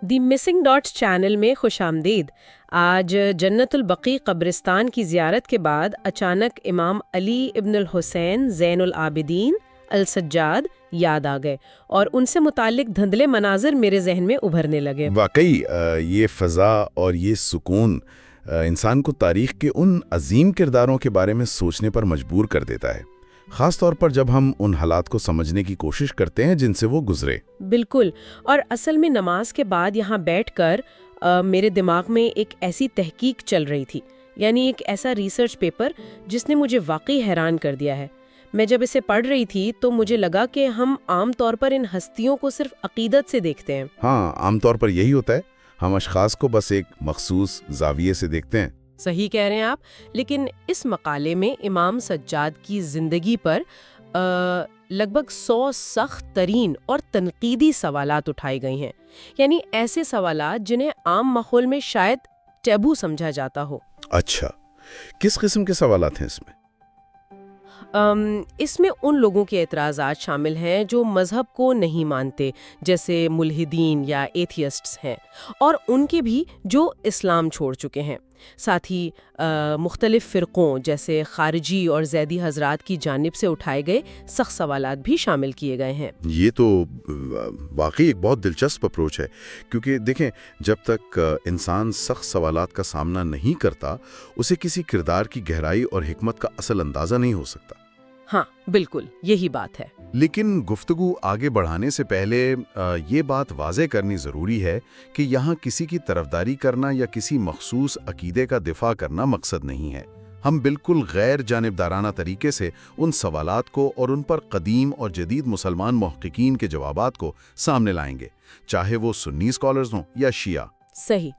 دی missing dots channel میں خوش آمدید۔ آج جنت البقیع قبرستان کی زیارت کے بعد اچانک امام علی ابن الحسین زین العابدین السجاد یاد آ گئے اور ان سے متعلق دھندلے مناظر میرے ذہن میں ابھرنے لگے۔ واقعی یہ فضا اور یہ سکون انسان کو تاریخ کے ان عظیم کرداروں کے بارے میں سوچنے پر مجبور کر دیتا ہے، خاص طور پر جب ہم ان حالات کو سمجھنے کی کوشش کرتے ہیں جن سے وہ گزرے۔ بالکل، اور اصل میں نماز کے بعد یہاں بیٹھ کر میرے دماغ میں ایک ایسی تحقیق چل رہی تھی، یعنی ایک ایسا ریسرچ پیپر جس نے مجھے واقعی حیران کر دیا ہے۔ میں جب اسے پڑھ رہی تھی تو مجھے لگا کہ ہم عام طور پر ان ہستیوں کو صرف عقیدت سے دیکھتے ہیں۔ ہاں، عام طور پر یہی ہوتا ہے، ہم اشخاص کو بس ایک مخصوص زاویے سے دیکھتے ہیں۔ صحیح کہہ رہے ہیں آپ، لیکن اس مقالے میں امام سجاد کی زندگی پر لگ بھگ 100 سخت ترین اور تنقیدی سوالات اٹھائے گئے ہیں، یعنی ایسے سوالات جنہیں عام ماحول میں شاید ٹیبو سمجھا جاتا ہو۔ اچھا، کس قسم کے سوالات ہیں اس میں؟ اس میں ان لوگوں کے اعتراضات شامل ہیں جو مذہب کو نہیں مانتے، جیسے ملحدین یا ایتھیسٹس ہیں، اور ان کے بھی جو اسلام چھوڑ چکے ہیں۔ ساتھ ہی مختلف فرقوں جیسے خارجی اور زیدی حضرات کی جانب سے اٹھائے گئے سخت سوالات بھی شامل کیے گئے ہیں۔ یہ تو واقعی ایک بہت دلچسپ اپروچ ہے، کیونکہ دیکھیں، جب تک انسان سخت سوالات کا سامنا نہیں کرتا، اسے کسی کردار کی گہرائی اور حکمت کا اصل اندازہ نہیں ہو سکتا۔ ہاں بالکل، یہی بات ہے۔ لیکن گفتگو آگے بڑھانے سے پہلے یہ بات واضح کرنی ضروری ہے کہ یہاں کسی کی طرفداری کرنا یا کسی مخصوص عقیدے کا دفاع کرنا مقصد نہیں ہے۔ ہم بالکل غیر جانبدارانہ طریقے سے ان سوالات کو اور ان پر قدیم اور جدید مسلمان محققین کے جوابات کو سامنے لائیں گے، چاہے وہ سنی اسکالرز ہوں یا شیعہ۔ صحیح۔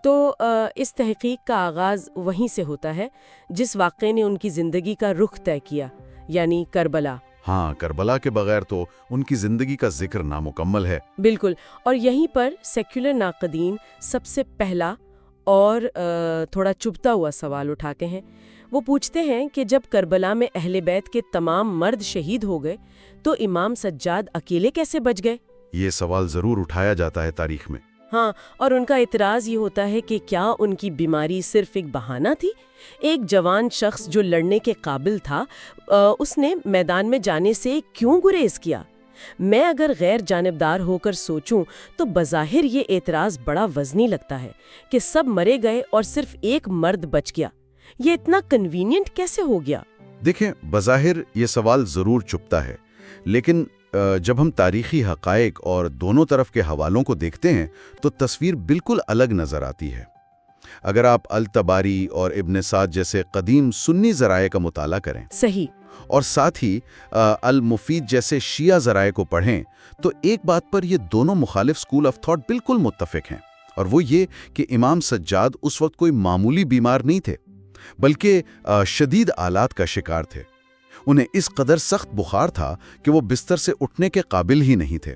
تو اس تحقیق کا آغاز وہیں سے ہوتا ہے جس واقعے نے ان کی زندگی کا رخ طے کیا، یعنی کربلا۔ ہاں، کربلا کے بغیر تو ان کی زندگی کا ذکر نامکمل ہے۔ بالکل، اور یہیں پر سیکولر ناقدین سب سے پہلا اور تھوڑا چبھتا ہوا سوال اٹھاتے ہیں۔ وہ پوچھتے ہیں کہ جب کربلا میں اہل بیت کے تمام مرد شہید ہو گئے تو امام سجاد اکیلے کیسے بچ گئے؟ یہ سوال ضرور اٹھایا جاتا ہے تاریخ میں۔ ہاں، اور ان کا اعتراض یہ ہوتا ہے کہ کیا ان کی بیماری صرف ایک بہانہ تھی؟ ایک جوان شخص جو لڑنے کے قابل تھا، اس نے میدان میں جانے سے کیوں گریز کیا؟ میں اگر غیر جانبدار ہو کر سوچوں تو بظاہر یہ اعتراض بڑا وزنی لگتا ہے کہ سب مرے گئے اور صرف ایک مرد بچ گیا۔ یہ اتنا کنوینئنٹ کیسے ہو گیا؟ دیکھیں، بظاہر یہ سوال ضرور چبھتا ہے، لیکن جب ہم تاریخی حقائق اور دونوں طرف کے حوالوں کو دیکھتے ہیں تو تصویر بالکل الگ نظر آتی ہے۔ اگر آپ الطباری اور ابن سعد جیسے قدیم سنی ذرائع کا مطالعہ کریں، صحیح، اور ساتھ ہی المفید جیسے شیعہ ذرائع کو پڑھیں، تو ایک بات پر یہ دونوں مخالف سکول آف تھاٹ بالکل متفق ہیں، اور وہ یہ کہ امام سجاد اس وقت کوئی معمولی بیمار نہیں تھے، بلکہ شدید آلات کا شکار تھے۔ انہیں اس قدر سخت بخار تھا کہ وہ بستر سے اٹھنے کے قابل ہی نہیں تھے۔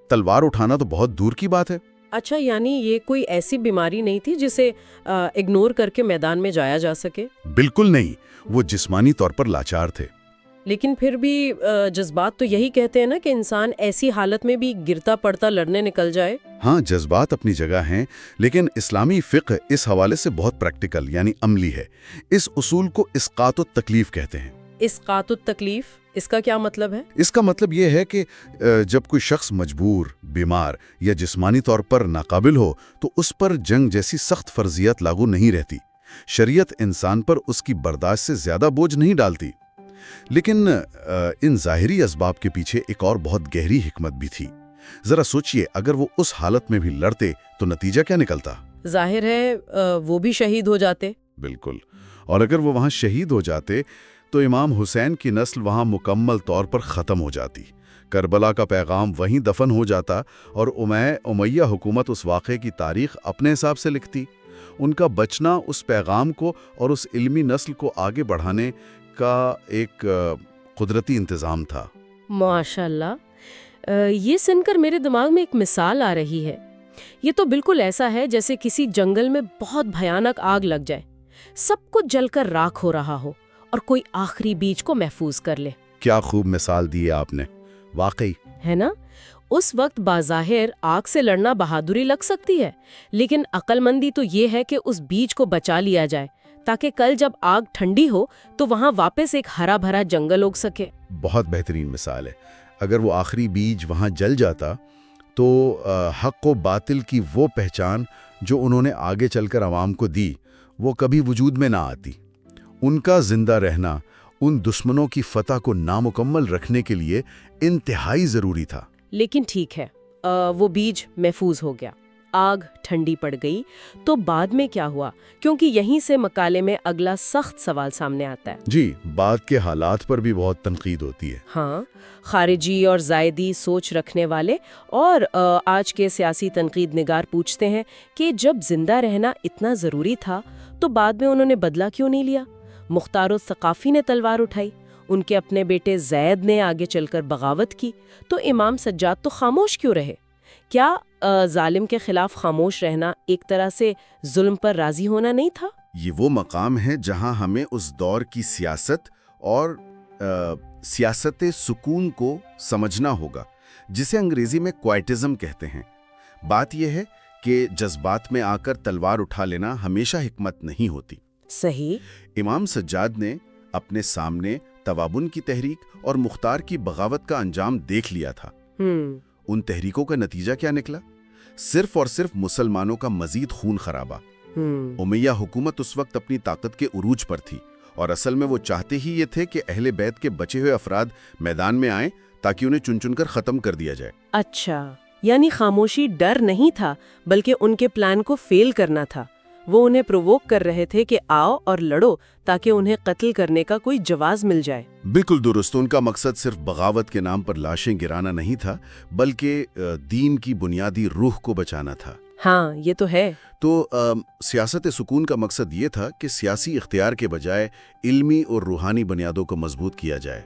تلوار اٹھانا تو بہت دور کی بات ہے۔ اچھا، یعنی یہ کوئی ایسی بیماری نہیں تھی جسے اگنور کر کے میدان میں جایا جا سکے؟ بالکل نہیں، وہ جسمانی طور پر لاچار تھے۔ لیکن پھر بھی جذبات تو یہی کہتے ہیں نا کہ انسان ایسی حالت میں بھی گرتا پڑتا لڑنے نکل جائے۔ ہاں، جذبات اپنی جگہ ہیں، لیکن اسلامی فقہ اس حوالے سے بہت پریکٹیکل یعنی عملی ہے۔ اس اصول کو اسقاط التکلیف کہتے ہیں۔ اسقاط التکلیف، اس کا کیا مطلب ہے؟ اس کا مطلب یہ ہے کہ جب کوئی شخص مجبور، بیمار یا جسمانی طور پر ناقابل ہو تو اس پر جنگ جیسی سخت فرضیات لاگو نہیں رہتی۔ شریعت انسان پر اس کی برداشت سے زیادہ بوجھ نہیں ڈالتی۔ لیکن ان ظاہری اسباب کے پیچھے ایک اور بہت گہری حکمت بھی تھی۔ ذرا سوچئے، اگر وہ اس حالت میں بھی لڑتے تو نتیجہ کیا نکلتا؟ ظاہر ہے وہ بھی شہید ہو جاتے۔ بالکل، اور اگر وہ وہاں شہید ہو جاتے تو امام حسین کی نسل وہاں مکمل طور پر ختم ہو جاتی۔ کربلا کا پیغام وہیں دفن ہو جاتا اور امیہ حکومت اس واقعے کی تاریخ اپنے حساب سے لکھتی۔ ان کا بچنا اس پیغام کو اور اس علمی نسل کو آگے بڑھانے کا ایک قدرتی انتظام تھا۔ ماشاءاللہ، یہ سن کر میرے دماغ میں ایک مثال آ رہی ہے۔ یہ تو بالکل ایسا ہے جیسے کسی جنگل میں بہت بھیانک آگ لگ جائے، سب کچھ جل کر راکھ ہو رہا ہو اور کوئی آخری بیج کو محفوظ کر لے۔ کیا خوب مثال دی ہے آپ نے، واقعی ہے نا؟ اس وقت بظاہر آگ سے لڑنا بہادری لگ سکتی ہے، لیکن عقل مندی تو یہ ہے کہ اس بیج کو بچا لیا جائے تاکہ کل جب آگ ٹھنڈی ہو تو وہاں واپس ایک ہرا بھرا جنگل اگ سکے۔ بہت بہترین مثال ہے۔ اگر وہ آخری بیج وہاں جل جاتا تو حق و باطل کی وہ پہچان جو انہوں نے آگے چل کر عوام کو دی وہ کبھی وجود میں نہ آتی۔ ان کا زندہ رہنا ان دشمنوں کی فتح کو نامکمل رکھنے کے لیے انتہائی ضروری تھا۔ لیکن ٹھیک ہے، وہ بیج محفوظ ہو گیا، آگ ٹھنڈی پڑ گئی، تو بعد میں کیا ہوا؟ کیونکہ یہیں سے مقالے میں اگلا سخت سوال سامنے آتا ہے۔ جی، بعد کے حالات پر بھی بہت تنقید ہوتی ہے۔ ہاں، خارجی اور زائدی سوچ رکھنے والے اور آج کے سیاسی تنقید نگار پوچھتے ہیں کہ جب زندہ رہنا اتنا ضروری تھا تو بعد میں انہوں نے بدلہ کیوں نہیں لیا؟ مختار الثقافی نے تلوار اٹھائی، ان کے اپنے بیٹے زید نے آگے چل کر بغاوت کی، تو امام سجاد تو خاموش کیوں رہے؟ کیا ظالم کے خلاف خاموش رہنا ایک طرح سے ظلم پر راضی ہونا نہیں تھا؟ یہ وہ مقام ہے جہاں ہمیں اس دور کی سیاست اور سیاست سکون کو سمجھنا ہوگا، جسے انگریزی میں کوائٹزم کہتے ہیں۔ بات یہ ہے کہ جذبات میں آ کر تلوار اٹھا لینا ہمیشہ حکمت نہیں ہوتی۔ صحیح۔ امام سجاد نے اپنے سامنے توابن کی تحریک اور مختار کی بغاوت کا انجام دیکھ لیا تھا۔ ان تحریکوں کا نتیجہ کیا نکلا؟ صرف اور صرف مسلمانوں کا مزید خون خرابہ۔ امیہ حکومت اس وقت اپنی طاقت کے عروج پر تھی، اور اصل میں وہ چاہتے ہی یہ تھے کہ اہل بیت کے بچے ہوئے افراد میدان میں آئیں تاکہ انہیں چن چن کر ختم کر دیا جائے۔ اچھا، یعنی خاموشی ڈر نہیں تھا بلکہ ان کے پلان کو فیل کرنا تھا۔ وہ انہیں پرووک کر رہے تھے کہ آؤ اور لڑو تاکہ انہیں قتل کرنے کا کوئی جواز مل جائے۔ بالکل درست۔ ان کا مقصد صرف بغاوت کے نام پر لاشیں گرانا نہیں تھا، بلکہ دین کی بنیادی روح کو بچانا تھا۔ ہاں، یہ تو ہے۔ تو سیاست سکون کا مقصد یہ تھا کہ سیاسی اختیار کے بجائے علمی اور روحانی بنیادوں کو مضبوط کیا جائے۔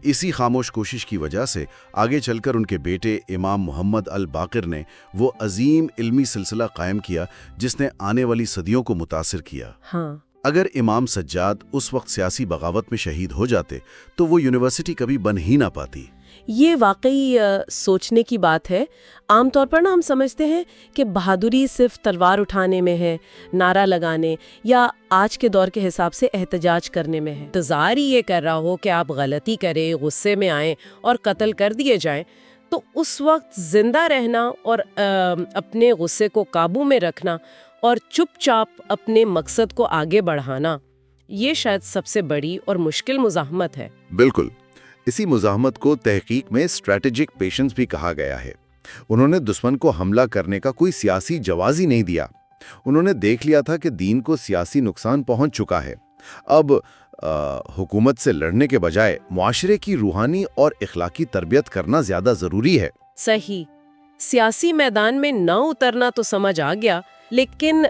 اسی خاموش کوشش کی وجہ سے آگے چل کر ان کے بیٹے امام محمد الباقر نے وہ عظیم علمی سلسلہ قائم کیا جس نے آنے والی صدیوں کو متاثر کیا۔ اگر امام سجاد اس وقت سیاسی بغاوت میں شہید ہو جاتے تو وہ یونیورسٹی کبھی بن ہی نہ پاتی۔ یہ واقعی سوچنے کی بات ہے۔ عام طور پر ہم سمجھتے ہیں کہ بہادری صرف تلوار اٹھانے میں ہے، نعرہ لگانے یا آج کے دور کے حساب سے احتجاج کرنے میں ہے۔ انتظار ہی یہ کر رہا ہو کہ آپ غلطی کریں، غصے میں آئیں اور قتل کر دیے جائیں، تو اس وقت زندہ رہنا اور اپنے غصے کو قابو میں رکھنا اور چپ چاپ اپنے مقصد کو آگے بڑھانا، یہ شاید سب سے بڑی اور مشکل مزاحمت ہے۔ بالکل، اسی مزاحمت کو تحقیق میں اسٹریٹجک پیشنس بھی کہا گیا ہے۔ انہوں نے دشمن کو حملہ کرنے کا کوئی سیاسی جواز ہی نہیں دیا۔ انہوں نے دیکھ لیا تھا کہ دین کو سیاسی نقصان پہنچ چکا ہے، اب حکومت سے لڑنے کے بجائے معاشرے کی روحانی اور اخلاقی تربیت کرنا زیادہ ضروری ہے۔ صحیح۔ سیاسی میدان میں نہ اترنا تو سمجھ آ گیا، لیکن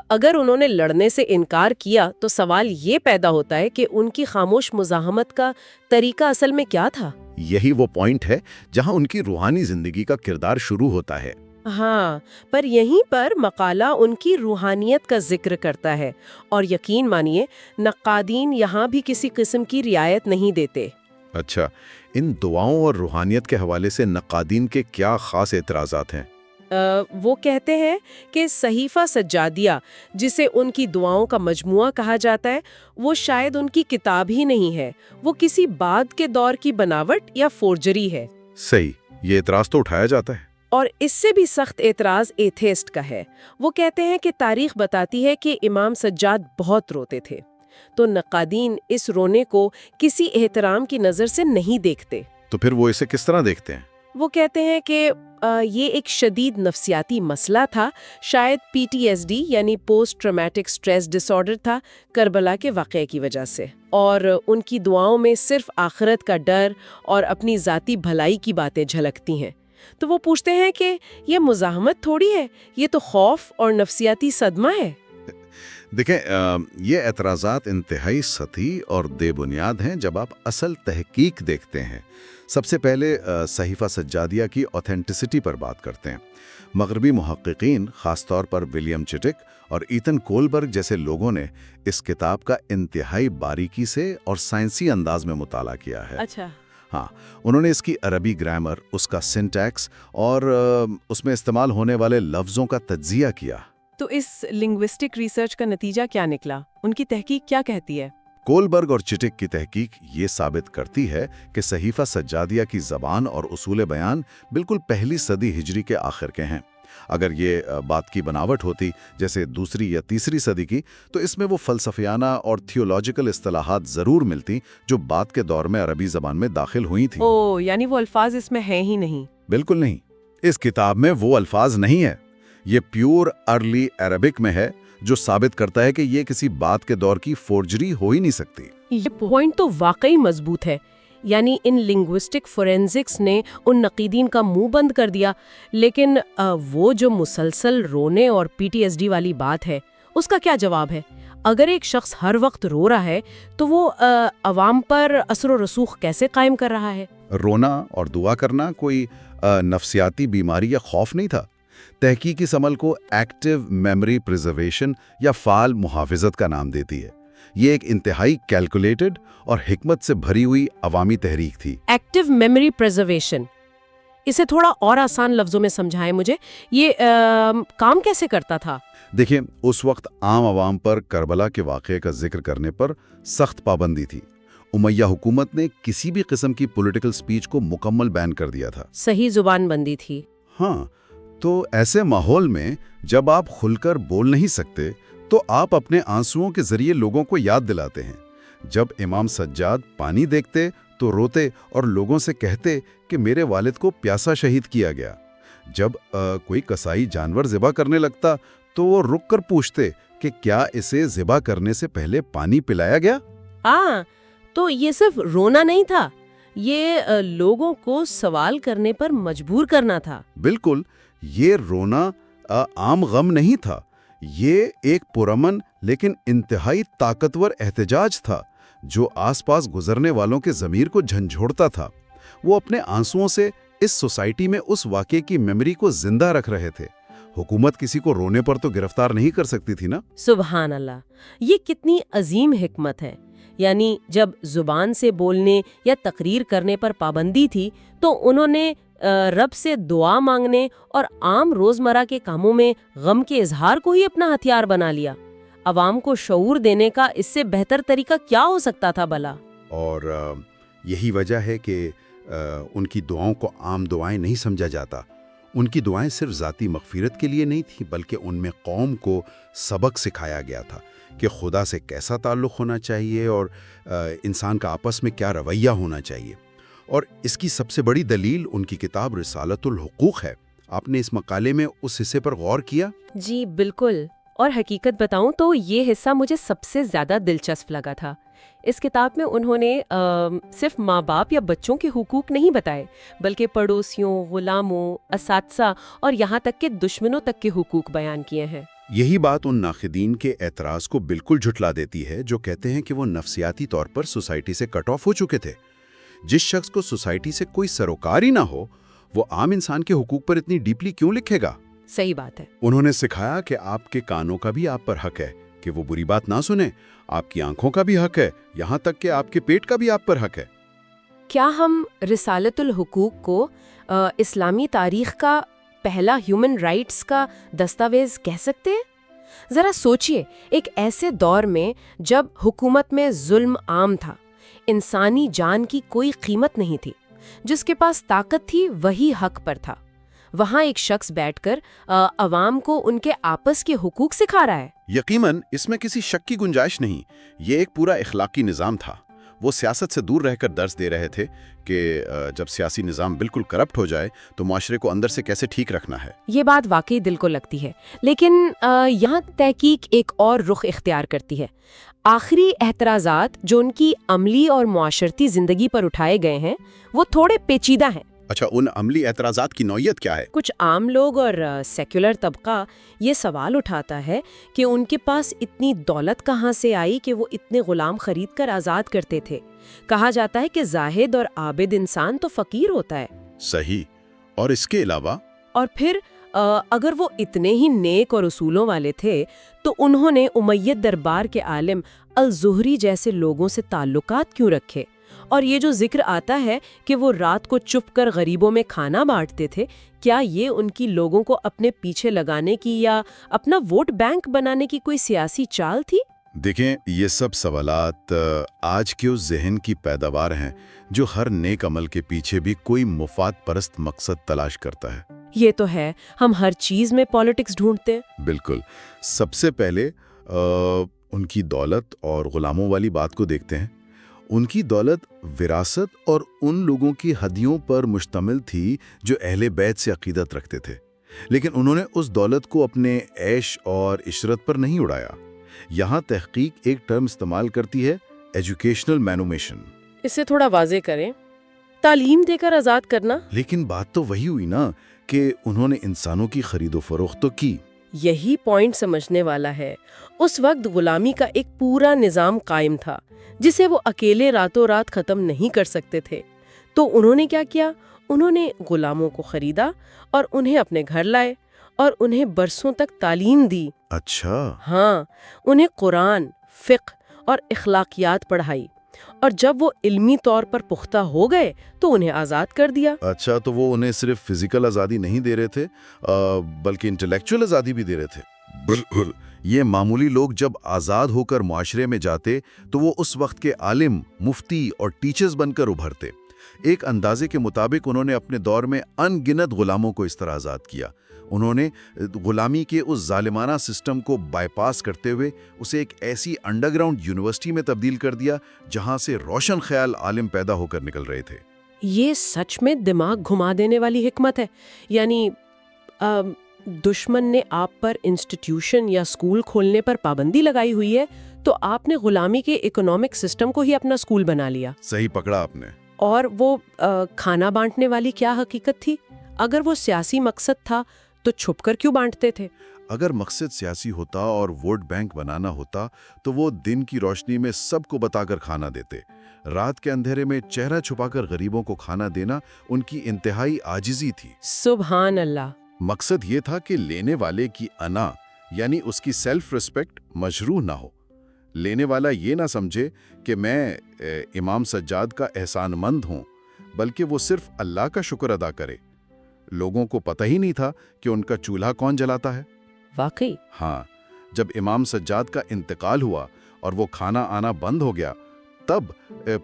اگر انہوں نے لڑنے سے انکار کیا تو سوال یہ پیدا ہوتا ہے کہ ان کی خاموش مزاحمت کا طریقہ اصل میں کیا تھا؟ یہی وہ پوائنٹ ہے جہاں ان کی روحانی زندگی کا کردار شروع ہوتا ہے۔ ہاں، پر یہیں پر مقالہ ان کی روحانیت کا ذکر کرتا ہے، اور یقین مانیے نقادین یہاں بھی کسی قسم کی رعایت نہیں دیتے۔ اچھا، ان دعاؤں اور روحانیت کے حوالے سے نقادین کے کیا خاص اعتراضات ہیں؟ وہ کہتے ہیں کہ صحیفہ سجادیہ، جسے ان کی دعاؤں کا مجموعہ کہا جاتا ہے، وہ شاید ان کی کتاب ہی نہیں ہے، وہ کسی بعد کے دور کی بناوٹ یا فورجری ہے۔ صحیح، یہ اعتراض تو اٹھایا جاتا ہے۔ اور اس سے بھی سخت اعتراض ایتھیسٹ کا ہے۔ وہ کہتے ہیں کہ تاریخ بتاتی ہے کہ امام سجاد بہت روتے تھے، تو نقادین اس رونے کو کسی احترام کی نظر سے نہیں دیکھتے۔ تو پھر وہ اسے کس طرح دیکھتے ہیں؟ وہ کہتے ہیں کہ یہ ایک شدید نفسیاتی مسئلہ تھا، شاید PTSD یعنی پوسٹ ٹرامیٹک سٹریس ڈس آرڈر تھا، کربلا کے واقعے کی وجہ سے، اور ان کی دعاؤں میں صرف آخرت کا ڈر اور اپنی ذاتی بھلائی کی باتیں جھلکتی ہیں۔ تو وہ پوچھتے ہیں کہ یہ مزاحمت تھوڑی ہے، یہ تو خوف اور نفسیاتی صدمہ ہے۔ دیکھیں، یہ اعتراضات انتہائی سطحی اور بے بنیاد ہیں جب آپ اصل تحقیق دیکھتے ہیں۔ سب سے پہلے صحیفہ سجادیہ کی اوتھینٹسٹی پر بات کرتے ہیں۔ مغربی محققین، خاص طور پر ولیم چٹک اور ایتن کولبرگ جیسے لوگوں نے اس کتاب کا انتہائی باریکی سے اور سائنسی انداز میں مطالعہ کیا ہے۔ اچھا۔ ہاں، انہوں نے اس کی عربی گرامر، اس کا سنٹیکس اور اس میں استعمال ہونے والے لفظوں کا تجزیہ کیا۔ تو اس لنگوسٹک ریسرچ کا نتیجہ کیا نکلا؟ ان کی تحقیق کیا کہتی ہے؟ کولبرگ اور چٹک کی تحقیق یہ ثابت کرتی ہے کہ صحیفہ سجادیہ کی زبان اور اصول بیان بالکل پہلی صدی ہجری کے آخر کے ہیں۔ اگر یہ بات کی بناوٹ ہوتی جیسے دوسری یا تیسری صدی کی، تو اس میں وہ فلسفیانہ اور تھیولوجیکل اصطلاحات ضرور ملتی جو بعد کے دور میں عربی زبان میں داخل ہوئی تھیں۔ یعنی وہ الفاظ اس میں ہیں ہی نہیں؟ بالکل نہیں، اس کتاب میں وہ الفاظ نہیں ہے، یہ پیور ارلی عربک میں ہے، جو ثابت کرتا ہے کہ یہ کسی بعد کے دور کی فورجری ہو ہی نہیں سکتی۔ یہ پوائنٹ تو واقعی مضبوط ہے، یعنی ان لنگوسٹک فورینزکس نے ان نقیدین کا منہ بند کر دیا، لیکن وہ جو مسلسل رونے اور PTSD والی بات ہے، اس کا کیا جواب ہے؟ اگر ایک شخص ہر وقت رو رہا ہے تو وہ عوام پر اثر و رسوخ کیسے قائم کر رہا ہے؟ رونا اور دعا کرنا کوئی نفسیاتی بیماری یا خوف نہیں تھا۔ تحقیق اس عمل کو ایکٹیو میموری پریزرویشن یا فعال محافظت کا نام دیتی ہے۔ یہ ایک انتہائی کیلکولیٹڈ اور حکمت سے بھری ہوئی عوامی تحریک تھی۔ ایکٹیو میموری پریزرویشن، اسے تھوڑا اور آسان لفظوں میں سمجھائیں مجھے، یہ کام کیسے کرتا تھا؟ دیکھیں، اس وقت عام عوام پر کربلا کے واقعے کا ذکر کرنے پر سخت پابندی تھی۔ امیہ حکومت نے کسی بھی قسم کی پولیٹیکل سپیچ کو مکمل بین کر دیا تھا۔ صحیح زبان بندی تھی۔ ہاں، تو ایسے ماحول میں جب آپ کھل کر بول نہیں سکتے تو آپ اپنے آنسوؤں کے ذریعے لوگوں کو یاد دلاتے ہیں۔ جب امام سجاد پانی دیکھتے تو روتے اور لوگوں سے کہتے کہ میرے والد کو پیاسا شہید کیا گیا۔ جب کوئی قصائی جانور ذبح کرنے لگتا تو وہ رک کر پوچھتے کہ کیا اسے ذبح کرنے سے پہلے پانی پلایا گیا؟ تو یہ صرف رونا نہیں تھا، یہ لوگوں کو سوال کرنے پر مجبور کرنا تھا۔ بالکل، یہ رونا عام غم نہیں تھا، یہ ایک پرامن لیکن انتہائی طاقتور احتجاج تھا جو آس پاس گزرنے والوں کے ضمیر کو جھنجھوڑتا تھا۔ وہ اپنے آنسوؤں سے اس سوسائٹی میں اس واقعے کی میموری کو زندہ رکھ رہے تھے۔ حکومت کسی کو رونے پر تو گرفتار نہیں کر سکتی تھی نا۔ سبحان اللہ، یہ کتنی عظیم حکمت ہے۔ یعنی جب زبان سے بولنے یا تقریر کرنے پر پابندی تھی تو انہوں نے رب سے دعا مانگنے اور عام روزمرہ کے کاموں میں غم کے اظہار کو ہی اپنا ہتھیار بنا لیا۔ عوام کو شعور دینے کا اس سے بہتر طریقہ کیا ہو سکتا تھا بھلا؟ اور یہی وجہ ہے کہ ان کی دعاؤں کو عام دعائیں نہیں سمجھا جاتا۔ ان کی دعائیں صرف ذاتی مغفرت کے لیے نہیں تھیں، بلکہ ان میں قوم کو سبق سکھایا گیا تھا کہ خدا سے کیسا تعلق ہونا چاہیے اور انسان کا آپس میں کیا رویہ ہونا چاہیے۔ اور اس کی سب سے بڑی دلیل ان کی کتاب رسالۃ الحقوق ہے۔ آپ نے اس مقالے میں اس حصے پر غور کیا؟ جی بالکل، اور حقیقت بتاؤں تو یہ حصہ مجھے سب سے زیادہ دلچسپ لگا تھا۔ اس کتاب میں انہوں نے صرف ماں باپ یا بچوں کے حقوق نہیں بتائے، بلکہ پڑوسیوں، غلاموں، اساتذہ اور یہاں تک کہ دشمنوں تک کے حقوق بیان کیے ہیں۔ یہی بات ان ناقدین کے اعتراض کو بالکل جھٹلا دیتی ہے جو کہتے ہیں کہ وہ نفسیاتی طور پر سوسائٹی سے کٹ آف ہو چکے تھے۔ جس شخص کو سوسائٹی سے کوئی سروکار ہی نہ ہو، وہ عام انسان کے حقوق پر اتنی ڈیپلی کیوں لکھے گا؟ صحیح بات ہے۔ انہوں نے سکھایا کہ آپ کے کانوں کا بھی آپ پر حق ہے کہ وہ بری بات نہ سنیں، آپ کی آنکھوں کا بھی حق ہے، یہاں تک کہ آپ کے پیٹ کا بھی آپ پر حق ہے۔ کیا ہم رسالۃ الحقوق کو اسلامی تاریخ کا پہلا ہیومن رائٹس کا دستاویز کہہ سکتے ہیں؟ ذرا سوچئے، ایک ایسے دور میں جب حکومت میں ظلم عام تھا، انسانی جان کی کوئی قیمت نہیں تھی، جس کے پاس طاقت تھی وہی حق پر تھا، وہاں ایک شخص بیٹھ کر عوام کو ان کے آپس کے حقوق سکھا رہا ہے۔ یقیناً اس میں کسی شک کی گنجائش نہیں، یہ ایک پورا اخلاقی نظام تھا۔ وہ سیاست سے دور رہ کر درس دے رہے تھے کہ جب سیاسی نظام بالکل کرپٹ ہو جائے تو معاشرے کو اندر سے کیسے ٹھیک رکھنا ہے۔ یہ بات واقعی دل کو لگتی ہے، لیکن یہاں تحقیق ایک اور رخ اختیار کرتی ہے۔ آخری اعتراضات جو ان کی عملی اور معاشرتی زندگی پر اٹھائے گئے ہیں وہ تھوڑے پیچیدہ ہیں۔ اچھا، ان عملی اعتراضات کی نوعیت کیا ہے؟ کچھ عام لوگ اور سیکولر طبقہ یہ سوال اٹھاتا ہے کہ ان کے پاس اتنی دولت کہاں سے آئی کہ وہ اتنے غلام خرید کر آزاد کرتے تھے۔ کہا جاتا ہے کہ زاہد اور عابد انسان تو فقیر ہوتا ہے۔ صحیح، اور اس کے علاوہ؟ اور پھر اگر وہ اتنے ہی نیک اور اصولوں والے تھے تو انہوں نے امید دربار کے عالم الزہری جیسے لوگوں سے تعلقات کیوں رکھے اور یہ جو ذکر آتا ہے کہ وہ رات کو چھپ کر غریبوں میں کھانا بانٹتے تھے، کیا یہ ان کی لوگوں کو اپنے پیچھے لگانے کی یا اپنا ووٹ بینک بنانے کی کوئی سیاسی چال تھی؟ دیکھیں، یہ سب سوالات آج کے اس ذہن کی پیداوار ہیں جو ہر نیک عمل کے پیچھے بھی کوئی مفاد پرست مقصد تلاش کرتا ہے۔ یہ تو ہے، ہم ہر چیز میں پالیٹکس ڈھونڈتے ہیں۔ بالکل۔ سب سے پہلے ان کی دولت اور غلاموں والی بات کو دیکھتے ہیں۔ ان کی دولت وراثت اور ان لوگوں کی ہدیوں پر مشتمل تھی جو اہل بیت سے عقیدت رکھتے تھے، لیکن انہوں نے اس دولت کو اپنے عیش اور عشرت پر نہیں اڑایا۔ یہاں تحقیق ایک ٹرم استعمال کرتی ہے، ایجوکیشنل مینومیشن۔ اسے تھوڑا واضح کریں۔ تعلیم دے کر آزاد کرنا؟ لیکن بات تو وہی ہوئی نا کہ انہوں نے انسانوں کی خرید و فروخت تو کی۔ یہی پوائنٹ سمجھنے والا ہے۔ اس وقت غلامی کا ایک پورا نظام قائم تھا جسے وہ اکیلے راتوں رات ختم نہیں کر سکتے تھے۔ تو انہوں نے کیا کیا؟ انہوں نے غلاموں کو خریدا اور انہیں اپنے گھر لائے اور انہیں برسوں تک تعلیم دی۔ اچھا۔ ہاں، انہیں قرآن، فقہ اور اخلاقیات پڑھائی، اور جب وہ علمی طور پر پختہ ہو گئے تو انہیں آزاد کر دیا۔ اچھا، تو وہ انہیں صرف فزیکل آزادی نہیں دے رہے تھے بلکہ انٹلیکچوئل آزادی بھی دے رہے تھے۔ بالکل۔ یہ معمولی لوگ جب آزاد ہو کر معاشرے میں جاتے تو وہ اس وقت کے عالم، مفتی اور ٹیچرز بن کر ابھرتے۔ ایک اندازے کے مطابق انہوں نے اپنے دور میں ان گنت غلاموں کو اس طرح آزاد کیا۔ انہوں نے غلامی کے اس ظالمانہ سسٹم کو بائی پاس کرتے ہوئے اسے ایک ایسی انڈر گراؤنڈ یونیورسٹی میں تبدیل کر دیا جہاں سے روشن خیال عالم پیدا ہو کر نکل رہے تھے۔ یہ سچ میں دماغ گھما دینے والی حکمت ہے۔ یعنی دشمن نے آپ پر انسٹیٹیوشن یا اسکول کھولنے پر پابندی لگائی ہوئی ہے، تو آپ نے غلامی کے اکنامک سسٹم کو ہی اپنا اسکول بنا لیا۔ صحیح پکڑا آپ نے۔ اور وہ کھانا بانٹنے والی کیا حقیقت تھی؟ اگر وہ سیاسی مقصد تھا تو چھپ کر کیوں بانٹتے تھے؟ اگر مقصد سیاسی ہوتا اور ووٹ بینک بنانا ہوتا تو وہ دن کی روشنی میں سب کو بتا کر کھانا دیتے۔ رات کے اندھیرے میں چہرہ چھپا کر غریبوں کو کھانا دینا ان کی انتہائی عاجزی تھی۔ سبحان اللہ۔ مقصد یہ تھا کہ لینے والے کی انا، یعنی اس کی سیلف ریسپیکٹ، مجروح نہ ہو۔ لینے والا یہ نہ سمجھے کہ میں امام سجاد کا احسان مند ہوں، بلکہ وہ صرف اللہ کا شکر ادا کرے۔ لوگوں کو پتہ ہی نہیں تھا کہ ان کا چولہا کون جلاتا ہے۔ واقعی؟ ہاں، جب امام سجاد کا انتقال ہوا اور وہ کھانا آنا بند ہو گیا، تب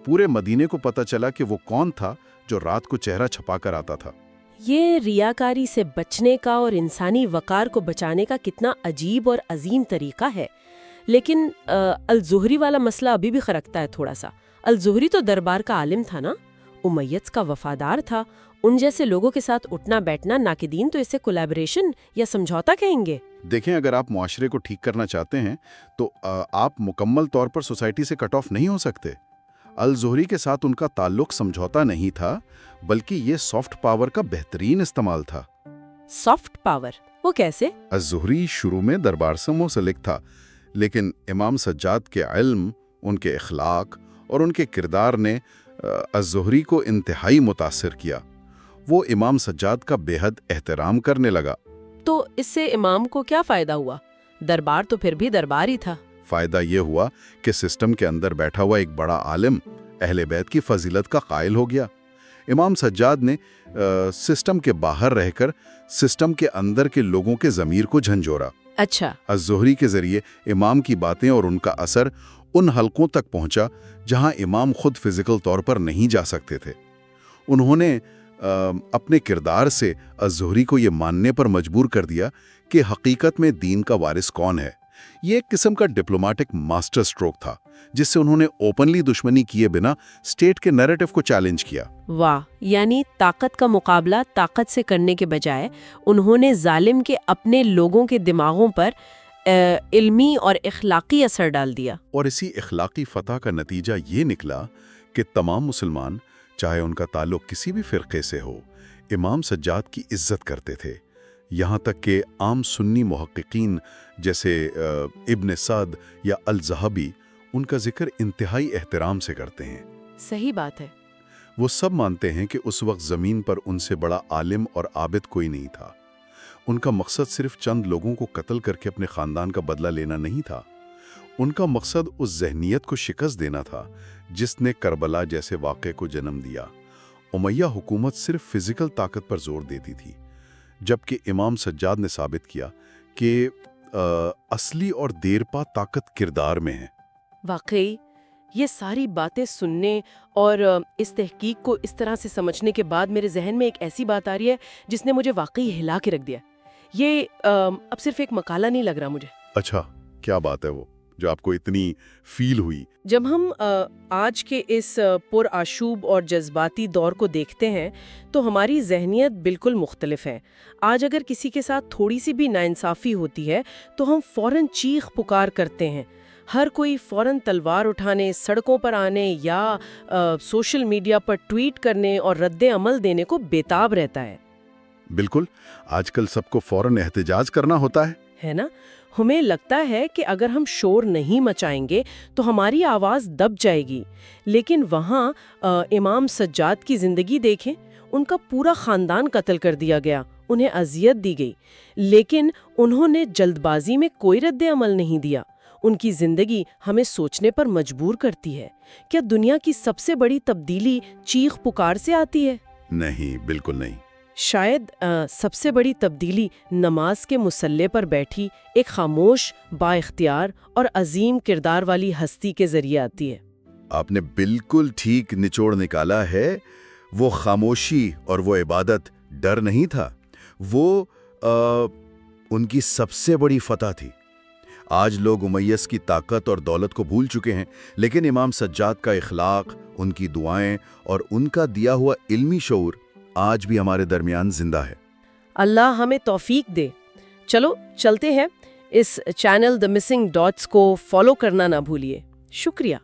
پورے مدینے کو پتہ چلا کہ وہ کون تھا جو رات کو چہرہ چھپا کر آتا تھا۔ یہ ریاکاری سے بچنے کا اور انسانی وقار کو بچانے کا کتنا عجیب اور عظیم طریقہ ہے۔ لیکن الزہری والا مسئلہ ابھی بھی خرکتا ہے تھوڑا سا۔ الزہری تو دربار کا عالم تھا نا، امیدز کا وفادار تھا۔ ان جیسے لوگوں کے ساتھ اٹھنا بیٹھنا ناقدین تو اسے کولیبریشن یا سمجھوتا کہیں گے۔ دیکھیں، اگر آپ معاشرے کو ٹھیک کرنا چاہتے ہیں تو آپ مکمل طور پر سوسائٹی سے کٹ آف نہیں ہو سکتے۔ الزہری کے ساتھ ان کا تعلق سمجھوتا نہیں تھا، بلکہ یہ سافٹ پاور کا بہترین استعمال تھا۔ Soft power? وہ کیسے؟ الزہری شروع میں دربار سے منسلک تھا، لیکن امام سجاد کے علم، ان کے اخلاق اور ان کے کردار نے الزہری کو انتہائی متاثر کیا۔ وہ امام سجاد کا بے حد احترام کرنے لگا۔ تو اس سے امام کو کیا فائدہ ہوا؟ دربار تو پھر بھی دربار ہی تھا۔ فائدہ یہ ہوا کہ سسٹم کے اندر بیٹھا ہوا ایک بڑا عالم اہل بیت کی فضیلت کا قائل ہو گیا۔ امام سجاد نے سسٹم کے باہر رہ کر سسٹم کے اندر کے لوگوں کے ضمیر کو جھنجھوڑا۔ اچھا۔ الزہری کے ذریعے امام کی باتیں اور ان کا اثر ان حلقوں تک پہنچا جہاں امام خود فزیکل طور پر نہیں جا سکتے تھے۔ انہوں نے اپنے کردار سے الزہری کو یہ ماننے پر مجبور کر دیا کہ حقیقت میں دین کا وارث کون ہے۔ یہ ایک قسم کا ڈپلومیٹک ماسٹر سٹروک تھا جس سے انہوں نے اوپنلی دشمنی کیے بنا اسٹیٹ کے نیریٹو کو چیلنج کیا۔ واہ، یعنی طاقت کا مقابلہ طاقت سے کرنے کے بجائے انہوں نے ظالم کے اپنے لوگوں کے دماغوں پر علمی اور اخلاقی اثر ڈال دیا۔ اور اسی اخلاقی فتح کا نتیجہ یہ نکلا کہ تمام مسلمان، چاہے ان کا تعلق کسی بھی فرقے سے ہو، امام سجاد کی عزت کرتے تھے۔ یہاں تک کہ عام سنی محققین جیسے ابن سعد یا الذہبی ان کا ذکر انتہائی احترام سے کرتے ہیں۔ صحیح بات ہے۔ وہ سب مانتے ہیں کہ اس وقت زمین پر ان سے بڑا عالم اور عابد کوئی نہیں تھا۔ ان کا مقصد صرف چند لوگوں کو قتل کر کے اپنے خاندان کا بدلہ لینا نہیں تھا، ان کا مقصد اس ذہنیت کو شکست دینا تھا جس نے کربلا جیسے واقعے کو جنم دیا۔ امیہ حکومت صرف فزیکل طاقت پر زور دیتی تھی، جبکہ امام سجاد نے ثابت کیا کہ اصلی اور دیرپا طاقت کردار میں ہے۔ واقعی یہ ساری باتیں سننے اور اس تحقیق کو اس طرح سے سمجھنے کے بعد میرے ذہن میں ایک ایسی بات آ رہی ہے جس نے مجھے واقعی ہلا کے رکھ دیا۔ یہ اب صرف ایک مقالہ نہیں لگ رہا مجھے۔ اچھا، کیا بات ہے وہ جو آپ کو اتنی فیل ہوئی؟ جب ہم آج کے اس پرآشوب اور جذباتی دور کو دیکھتے ہیں تو ہماری ذہنیت بالکل مختلف ہے۔ آج اگر کسی کے ساتھ تھوڑی سی بھی ناانصافی ہوتی ہے تو ہم فوراً چیخ پکار کرتے ہیں۔ ہر کوئی فوراً تلوار اٹھانے، سڑکوں پر آنے یا سوشل میڈیا پر ٹویٹ کرنے اور رد عمل دینے کو بےتاب رہتا ہے۔ بالکل، آج کل سب کو فوراً احتجاج کرنا ہوتا ہے نا؟ ہمیں لگتا ہے کہ اگر ہم شور نہیں مچائیں گے تو ہماری آواز دب جائے گی، لیکن وہاں امام سجاد کی زندگی دیکھیں، ان کا پورا خاندان قتل کر دیا گیا، انہیں اذیت دی گئی، لیکن انہوں نے جلد بازی میں کوئی رد عمل نہیں دیا۔ ان کی زندگی ہمیں سوچنے پر مجبور کرتی ہے، کیا دنیا کی سب سے بڑی تبدیلی چیخ پکار سے آتی ہے؟ نہیں، بالکل نہیں۔ شاید سب سے بڑی تبدیلی نماز کے مصلی پر بیٹھی ایک خاموش، با اختیار اور عظیم کردار والی ہستی کے ذریعے آتی ہے۔ آپ نے بالکل ٹھیک نچوڑ نکالا ہے۔ وہ خاموشی اور وہ عبادت ڈر نہیں تھا، وہ ان کی سب سے بڑی فتح تھی۔ آج لوگ امیس کی طاقت اور دولت کو بھول چکے ہیں، لیکن امام سجاد کا اخلاق، ان کی دعائیں اور ان کا دیا ہوا علمی شعور آج بھی ہمارے درمیان زندہ ہے۔ اللہ ہمیں توفیق دے۔ چلو چلتے ہیں، اس چینل دی مسنگ ڈاٹس کو فالو کرنا نہ بھولیے۔ شکریہ۔